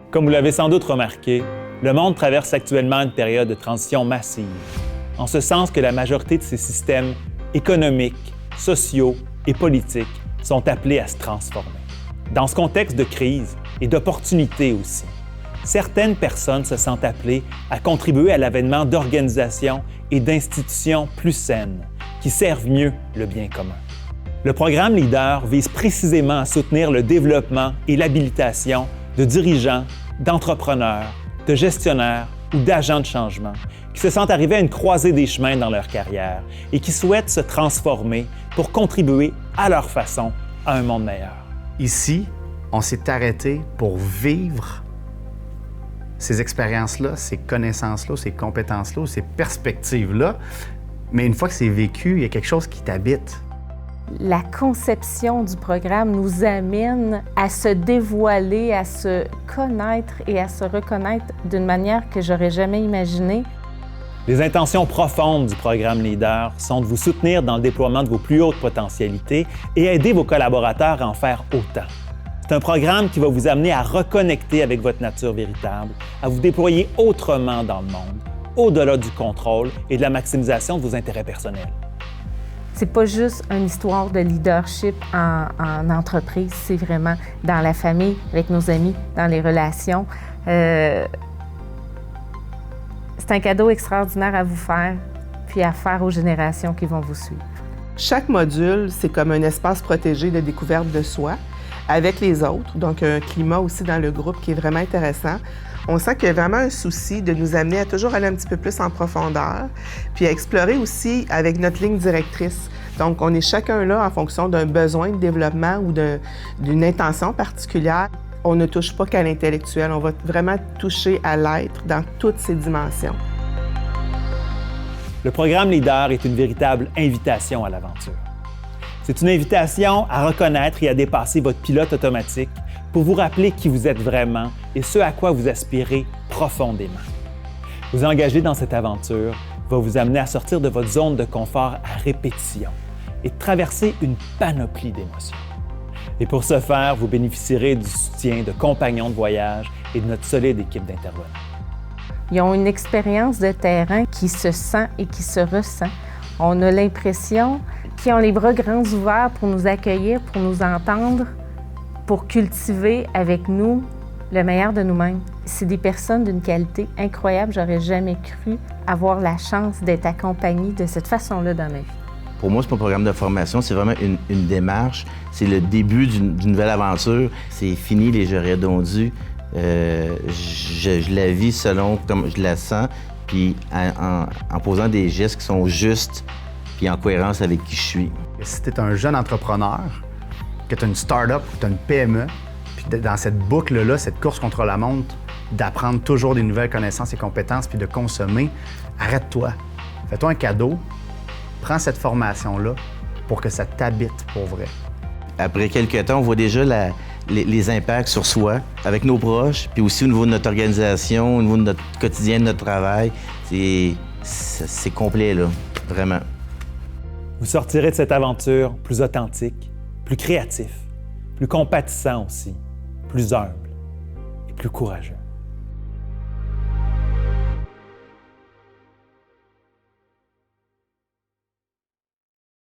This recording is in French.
Comme vous l'avez sans doute remarqué, le monde traverse actuellement une période de transition massive, en ce sens que la majorité de ses systèmes économiques, sociaux et politiques sont appelés à se transformer. Dans ce contexte de crise et d'opportunité aussi, certaines personnes se sentent appelées à contribuer à l'avènement d'organisations et d'institutions plus saines, qui servent mieux le bien commun. Le programme LEADER vise précisément à soutenir le développement et l'habilitation de dirigeants, d'entrepreneurs, de gestionnaires ou d'agents de changement qui se sentent arrivés à une croisée des chemins dans leur carrière et qui souhaitent se transformer pour contribuer à leur façon à un monde meilleur. Ici, on s'est arrêté pour vivre ces expériences-là, ces connaissances-là, ces compétences-là, ces perspectives-là. Mais une fois que c'est vécu, il y a quelque chose qui t'habite. La conception du programme nous amène à se dévoiler, à se connaître et à se reconnaître d'une manière que j'aurais jamais imaginée. Les intentions profondes du programme LEADER sont de vous soutenir dans le déploiement de vos plus hautes potentialités et aider vos collaborateurs à en faire autant. C'est un programme qui va vous amener à reconnecter avec votre nature véritable, à vous déployer autrement dans le monde, au-delà du contrôle et de la maximisation de vos intérêts personnels. C'est pas juste une histoire de leadership en entreprise, c'est vraiment dans la famille, avec nos amis, dans les relations. C'est un cadeau extraordinaire à vous faire, puis à faire aux générations qui vont vous suivre. Chaque module, c'est comme un espace protégé de découverte de soi avec les autres, donc un climat aussi dans le groupe qui est vraiment intéressant. On sent qu'il y a vraiment un souci de nous amener à toujours aller un petit peu plus en profondeur, puis à explorer aussi avec notre ligne directrice. Donc, on est chacun là en fonction d'un besoin de développement ou d'une intention particulière. On ne touche pas qu'à l'intellectuel, on va vraiment toucher à l'être dans toutes ses dimensions. Le programme LEADER est une véritable invitation à l'aventure. C'est une invitation à reconnaître et à dépasser votre pilote automatique pour vous rappeler qui vous êtes vraiment et ce à quoi vous aspirez profondément. Vous engager dans cette aventure va vous amener à sortir de votre zone de confort à répétition et traverser une panoplie d'émotions. Et pour ce faire, vous bénéficierez du soutien de compagnons de voyage et de notre solide équipe d'intervenants. Ils ont une expérience de terrain qui se sent et qui se ressent. On a l'impression qu'ils ont les bras grands ouverts pour nous accueillir, pour nous entendre, pour cultiver avec nous le meilleur de nous-mêmes. C'est des personnes d'une qualité incroyable. J'aurais jamais cru avoir la chance d'être accompagnée de cette façon-là dans ma vie. Pour moi, c'est pas un programme de formation, c'est vraiment une démarche. C'est le début d'une nouvelle aventure. C'est fini les j'aurais donc dû. Je la vis selon comme je la sens, puis en posant des gestes qui sont justes, puis en cohérence avec qui je suis. Si tu es un jeune entrepreneur, que tu as une start-up ou tu as une PME, puis dans cette boucle-là, cette course contre la montre, d'apprendre toujours des nouvelles connaissances et compétences, puis de consommer, arrête-toi. Fais-toi un cadeau, prends cette formation-là pour que ça t'habite pour vrai. Après quelques temps, on voit déjà les impacts sur soi, avec nos proches, puis aussi au niveau de notre organisation, au niveau de notre quotidien, de notre travail. C'est complet, là, vraiment. Vous sortirez de cette aventure plus authentique, plus créatif, plus compatissant aussi, plus humble et plus courageux.